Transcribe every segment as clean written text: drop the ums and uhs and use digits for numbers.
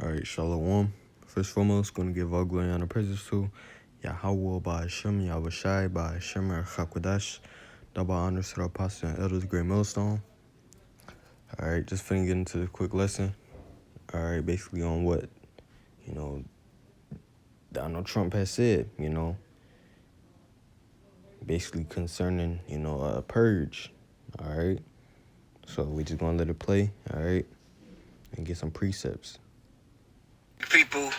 Alright, Shalom. First and foremost, going to give all glory and honor praises to Yahweh by Hashem, Yahweh Shai by Hashem, Chakwadash. Double honors to the apostles and elders, great millstone. Alright, just finna get into the quick lesson. Alright, basically on what, Donald Trump has said, basically concerning, a purge. Alright, so we just gonna let it play, alright, and get some precepts. People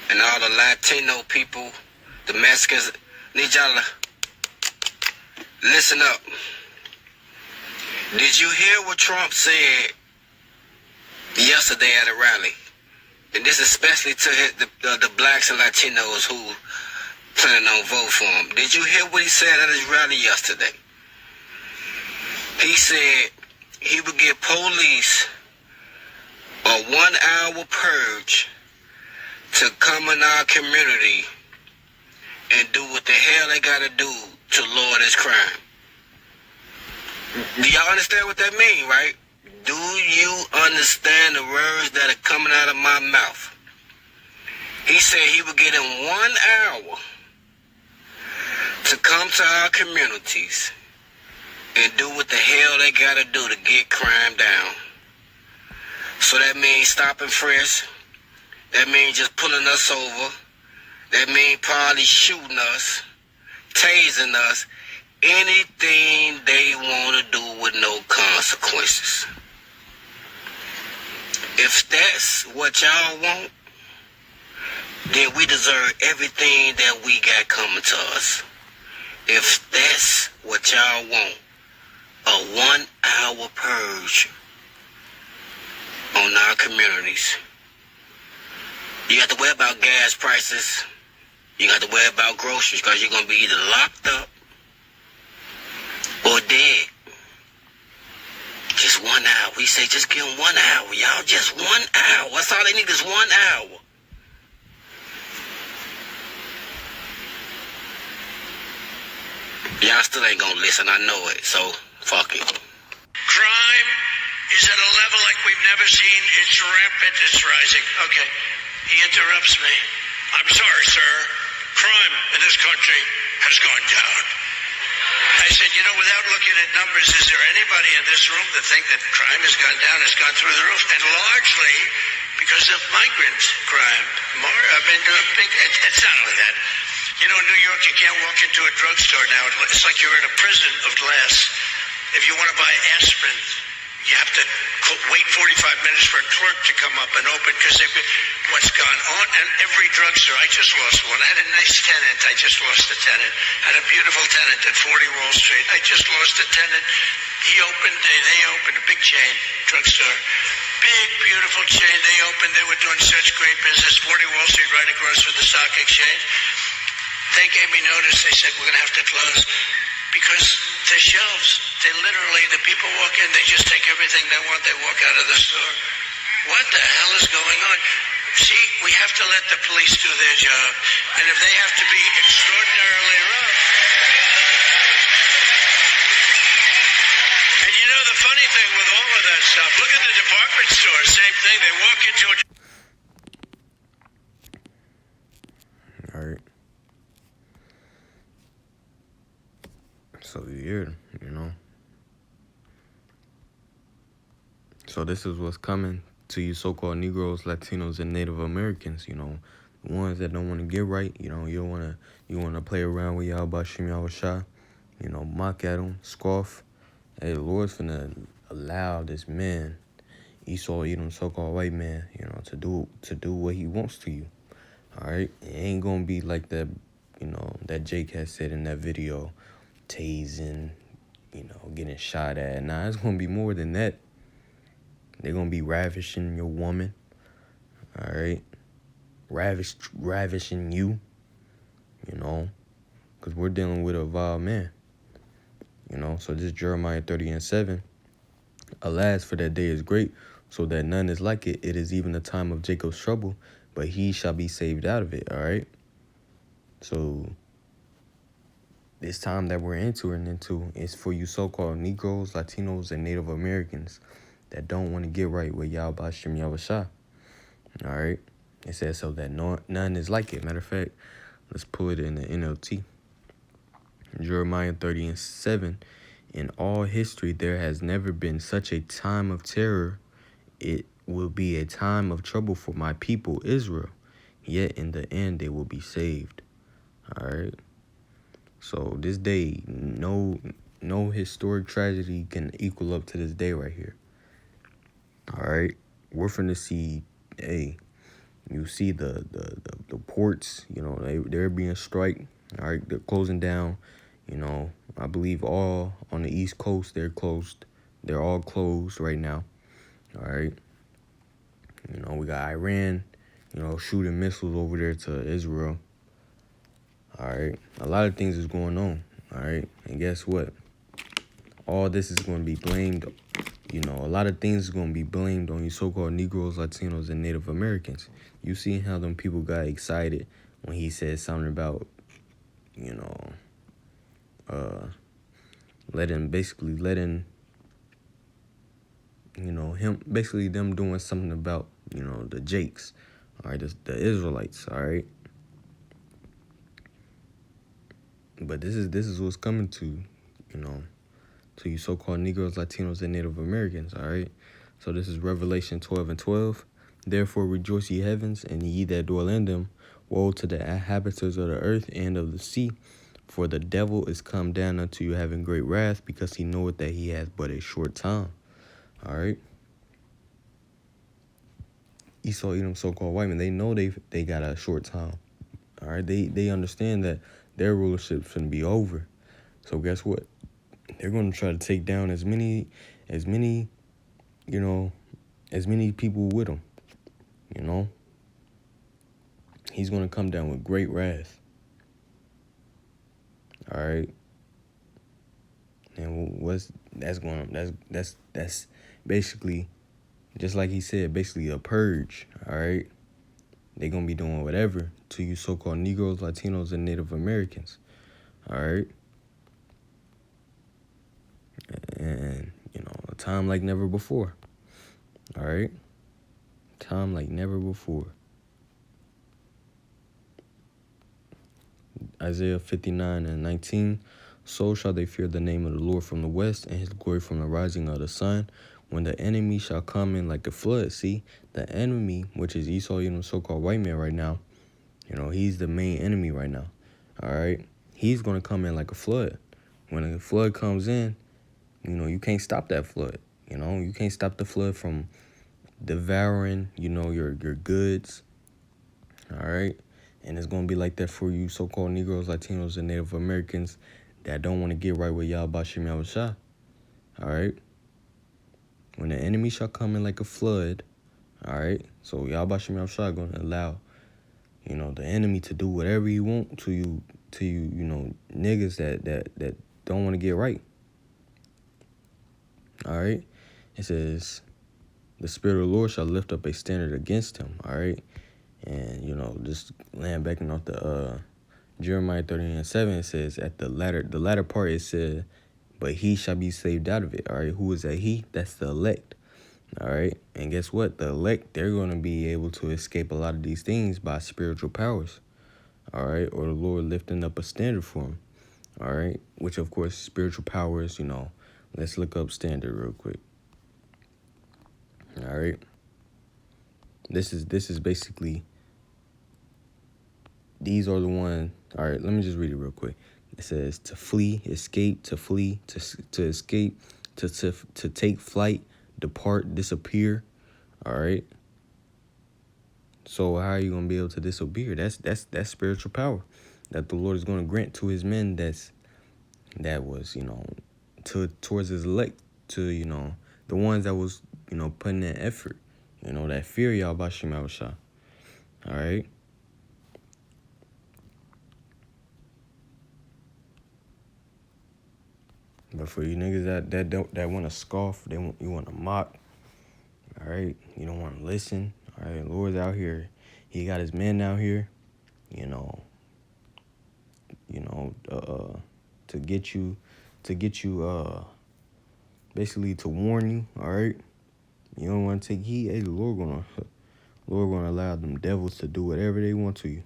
and all the Latino people, the Mexicans, need y'all to listen up. Did you hear what Trump said yesterday at a rally? And this especially to the blacks and Latinos who planning on vote for him. Did you hear what he said at his rally yesterday? He said he would give police a 1 hour purge to come in our community and do what the hell they gotta do to lower this crime. Do y'all understand what that means, right? Do you understand the words that are coming out of my mouth? He said he would give them 1 hour to come to our communities and do what the hell they gotta do to get crime down. So that means stop and frisk. That means just pulling us over. That means probably shooting us, tasing us, anything they want to do with no consequences. If that's what y'all want, then we deserve everything that we got coming to us. If that's what y'all want, a 1 hour purge on our communities. You got to worry about gas prices. You got to worry about groceries because you're going to be either locked up or dead. Just 1 hour. We say just give them 1 hour, y'all. Just 1 hour. That's all they need is 1 hour. Y'all still ain't going to listen. I know it. So, fuck it. Crime is at a level like we've never seen. It's rampant. It's rising. Okay. He interrupts me. I'm sorry, sir. Crime in this country has gone down. I said, without looking at numbers, is there anybody in this room that think that crime has gone down, has gone through the roof? And largely because of migrant crime. It's not only that. In New York, you can't walk into a drugstore now. It's like you're in a prison of glass. If you want to buy aspirin, you have to wait 45 minutes for a clerk to come up and open because what's gone on. And every drugstore, I just lost one. I had a nice tenant. I just lost a tenant. I had a beautiful tenant at 40 Wall Street. I just lost a tenant. They opened a big chain drugstore. Big, beautiful chain. They were doing such great business. 40 Wall Street right across from the stock exchange. They gave me notice. They said, we're going to have to close because the shelves, the people walk in, they just take everything they want, they walk out of the store. What the hell is going on? See, we have to let the police do their job. And if they have to be extraordinarily rough. And the funny thing with all of that stuff, look at the department store, same thing, they walk into a... Alright. So weird, So this is what's coming to you so-called Negroes, Latinos, and Native Americans, the ones that don't want to get right, you want to play around with y'all about Shem Yahweh Shai, mock at them, scoff. Hey, the Lord's finna allow this man, Esau, so-called white man, to do what he wants to you. All right, it ain't gonna be like that, that Jake has said in that video, tasing, getting shot at. Nah, it's gonna be more than that. They're gonna be ravishing your woman, all right, ravishing you, because we're dealing with a vile man, So this Jeremiah 30:7, alas, for that day is great, so that none is like it. It is even the time of Jacob's trouble, but he shall be saved out of it, all right? So this time that we're entering into is for you so-called Negroes, Latinos, and Native Americans that don't want to get right with Yahweh Shem Yahweh Shai. All right. It says so that none is like it. Matter of fact, let's pull it in the NLT. Jeremiah 30:7. In all history, there has never been such a time of terror. It will be a time of trouble for my people, Israel. Yet in the end, they will be saved. All right. So this day, no historic tragedy can equal up to this day right here. All right. We're finna see, hey, you see the ports, they're being striked. All right. They're closing down. I believe all on the East Coast, they're closed. They're all closed right now. All right. We got Iran, shooting missiles over there to Israel. All right. A lot of things is going on. All right. And guess what? All this is going to be blamed. A lot of things is going to be blamed on you so-called Negroes, Latinos, and Native Americans. You see how them people got excited when he said something about, them doing something about, the Jakes, all right, the Israelites, all right. But this is what's coming to you so-called Negroes, Latinos, and Native Americans, all right. So this is Revelation 12:12. Therefore rejoice ye heavens, and ye that dwell in them. Woe to the inhabitants of the earth and of the sea, for the devil is come down unto you having great wrath, because he knoweth that he hath but a short time. All right. Esau, Edom, so-called white men, they know they got a short time. All right. They understand that their rulership shouldn't be over. So guess what? They're going to try to take down as many people with him. He's going to come down with great wrath. All right. And that's basically, just like he said, basically a purge. All right. They're going to be doing whatever to you so-called Negroes, Latinos, and Native Americans. All right. And, a time like never before. All right. Time like never before. Isaiah 59:19. So shall they fear the name of the Lord from the west, and his glory from the rising of the sun. When the enemy shall come in like a flood. See, the enemy, which is Esau, so-called white man right now, he's the main enemy right now. All right. He's going to come in like a flood. When a flood comes in, you can't stop that flood. You can't stop the flood from devouring, your goods. All right. And it's going to be like that for you so-called Negroes, Latinos, and Native Americans that don't want to get right with Yahweh Bashim Yahushua. All right. When the enemy shall come in like a flood. All right. So Yahweh Bashim Yahushua going to allow, the enemy to do whatever he want to you, niggas that don't want to get right. All right. It says, the Spirit of the Lord shall lift up a standard against him. All right. And, just laying back off the Jeremiah 30:7, it says at the latter part, it said, but he shall be saved out of it. All right. Who is that he? That's the elect. All right. And guess what? The elect, they're going to be able to escape a lot of these things by spiritual powers. All right. Or the Lord lifting up a standard for them. All right. Which, of course, spiritual powers, let's look up standard real quick. All right. This is basically, these are the ones. All right, let me just read it real quick. It says to flee, escape, to flee, to escape, to take flight, depart, disappear. All right. So how are you going to be able to disappear? That's spiritual power that the Lord is going to grant to his men that was, towards his elect, to, the ones that was, putting that effort, that fear Yahweh Bashim Yahushua. All right. But for you niggas that want to scoff, you want to mock. All right. You don't want to listen. All right. Lord's out here. He got his men out here, to get you, basically to warn you. All right. You don't want to take heed. Hey, the Lord Lord gonna allow them devils to do whatever they want to you.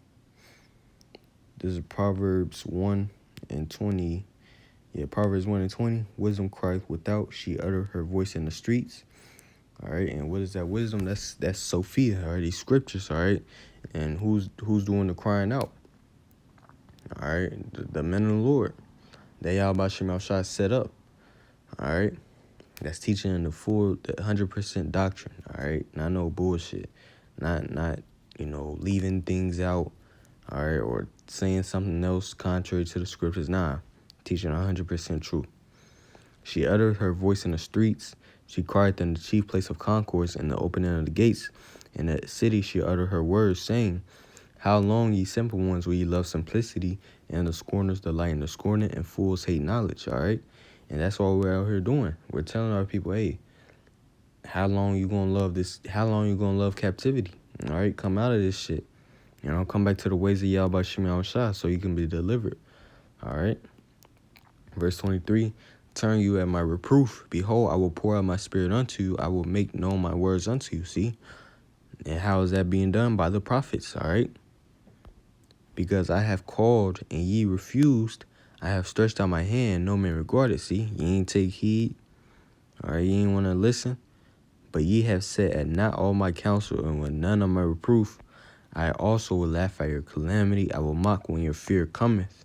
This is Proverbs 1 and 20. Yeah, Proverbs 1 and 20. Wisdom crieth without, she uttered her voice in the streets. All right, and what is that wisdom? That's Sophia, all right, these scriptures, all right? And who's doing the crying out? All right, the men of the Lord. They all about Shem Shai set up. All right. That's teaching the 100% doctrine. All right. Not no bullshit. Not leaving things out. All right. Or saying something else contrary to the scriptures. Nah. Teaching 100% truth. She uttered her voice in the streets. She cried in the chief place of concourse in the opening of the gates. In the city she uttered her words, saying, how long, ye simple ones, will ye love simplicity, and the scorners delight in the scorning, and fools hate knowledge, all right? And that's all we're out here doing. We're telling our people, hey, how long you gonna love this? How long you gonna love captivity? All right, come out of this shit. You know, come back to the ways of Yahweh Shem Shai so you can be delivered. All right. Verse 23, turn you at my reproof. Behold, I will pour out my spirit unto you. I will make known my words unto you. See? And how is that being done? By the prophets, all right? Because I have called and ye refused, I have stretched out my hand, no man regarded. See, ye ain't take heed, all right, ye ain't want to listen. But ye have set at not all my counsel, and with none of my reproof, I also will laugh at your calamity. I will mock when your fear cometh.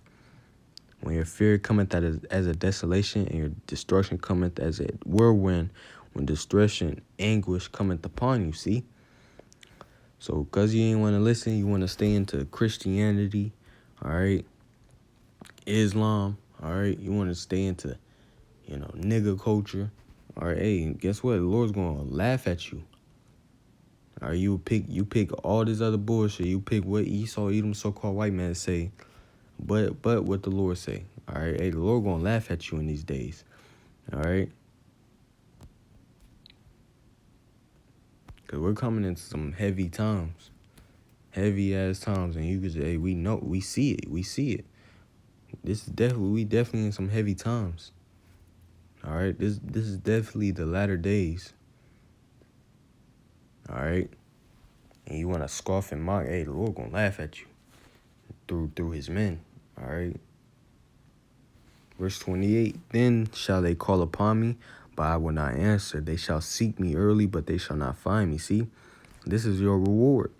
When your fear cometh as a desolation, and your destruction cometh as a whirlwind, when distress and anguish cometh upon you, see? So, because you ain't want to listen, you want to stay into Christianity, all right, Islam, all right, you want to stay into, nigga culture, all right, hey, guess what? The Lord's going to laugh at you. All right, you pick all this other bullshit. You pick what Esau, Edom, so-called white man say, but what the Lord say, all right? Hey, the Lord going to laugh at you in these days, all right? Because we're coming into some heavy times. Heavy-ass times, and you could say, hey, we see it. We definitely in some heavy times. All right, this is definitely the latter days. All right, and you want to scoff and mock, hey, the Lord gonna laugh at you through his men. All right. Verse 28, then shall they call upon me, but I will not answer. They shall seek me early, but they shall not find me. See, this is your reward.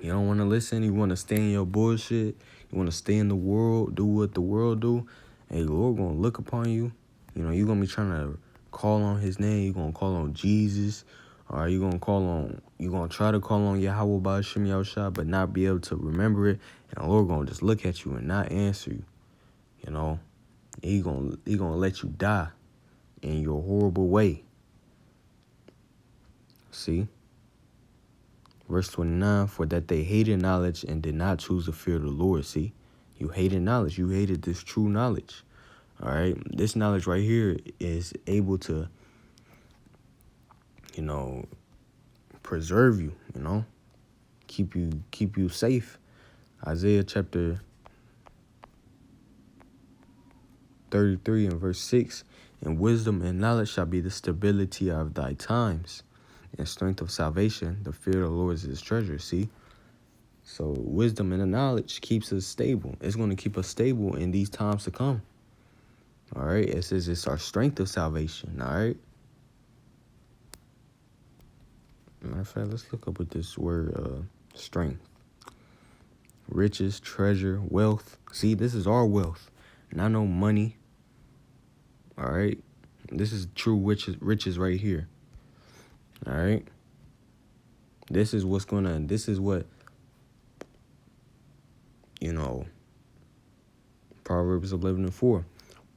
You don't want to listen. You want to stay in your bullshit. You want to stay in the world, do what the world do. Hey, the Lord going to look upon you. You know, you're going to be trying to call on his name. You're going to call on Jesus. Or you're going to try to call on Yahweh by Shem Yahushua, but not be able to remember it. And the Lord going to just look at you and not answer you. You know, he going to let you die in your horrible way. See? Verse 29, for that they hated knowledge and did not choose to fear the Lord. See, you hated knowledge. You hated this true knowledge. All right. This knowledge right here is able to, preserve you, keep you safe. Isaiah chapter 33 and verse 6, and wisdom and knowledge shall be the stability of thy times, and strength of salvation. The fear of the Lord is his treasure. See? So wisdom and the knowledge keeps us stable. It's going to keep us stable in these times to come. All right. It says it's our strength of salvation. All right. Matter of fact, let's look up with this word strength. Riches, treasure, wealth. See, this is our wealth. Not no money. All right. This is true riches right here. All right. This is what, Proverbs 11 and 4.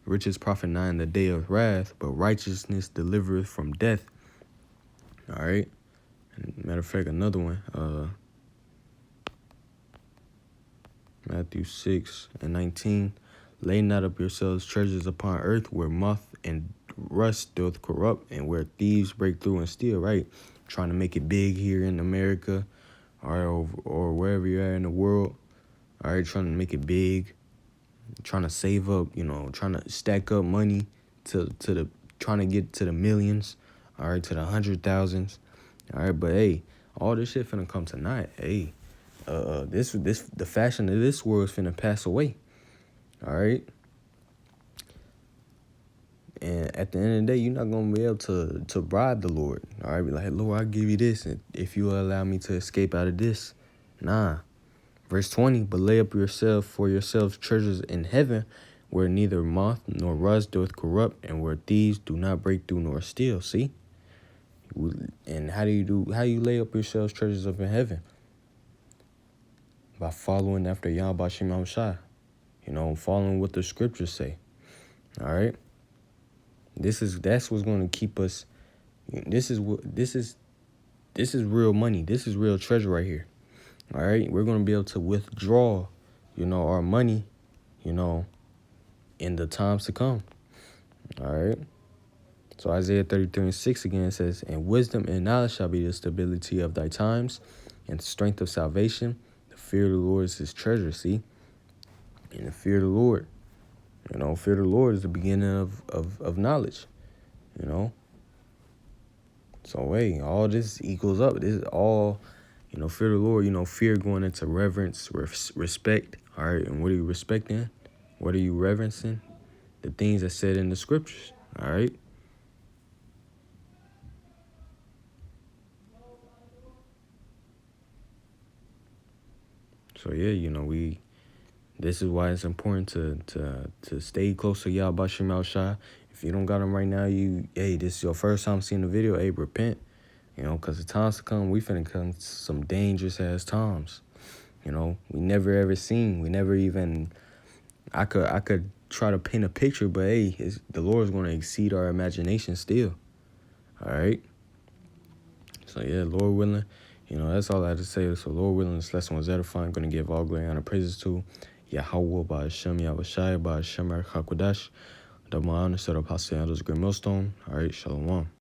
Riches profit not in the day of wrath, but righteousness delivereth from death. All right. And matter of fact, another one. Matthew 6 and 19. Lay not up yourselves treasures upon earth, where moth and rust doth corrupt, and where thieves break through and steal. Right. Trying to make it big here in America, all right, or wherever you're at in the world. All right, trying to make it big, trying to save up, trying to stack up money trying to get to the millions, all right, to the 100,000s, all right. But hey, All this shit finna come to naught. Hey, the fashion of this world is finna pass away. All right. And at the end of the day, you're not gonna be able to bribe the Lord. All right, be like, Lord, I'll give you this, and if you allow me to escape out of this, nah. Verse 20, but lay up for yourselves treasures in heaven, where neither moth nor rust doth corrupt, and where thieves do not break through nor steal. See? And how you lay up yourselves treasures up in heaven? By following after Yahweh Shem Yahushua. Following what the scriptures say. All right? That's what's going to keep us. This is real money. This is real treasure right here. All right, we're going to be able to withdraw, our money, in the times to come. All right. So Isaiah 33:6 again says, and wisdom and knowledge shall be the stability of thy times, and strength of salvation. The fear of the Lord is his treasure. See, and the fear of the Lord. Fear of the Lord is the beginning of knowledge, So, hey, all this equals up. This is all, fear of the Lord, fear going into reverence, respect, all right? And what are you respecting? What are you reverencing? The things that said in the scriptures, all right? So, yeah, this is why it's important to stay close to Yahweh Shem Yahushua. If you don't got him right now, this is your first time seeing the video, repent. Because the times to come, we finna come to some dangerous ass times. We never ever seen. We never even. I could try to paint a picture, but the Lord's gonna exceed our imagination still. All right. So yeah, Lord willing, that's all I had to say. So Lord willing, this lesson was edifying. I'm gonna give all glory and praises to Yahweh by Hashem Yahushai by Hashem Hakodash. The Ma'an, set up Hasan, great millstone. All right, Shalom.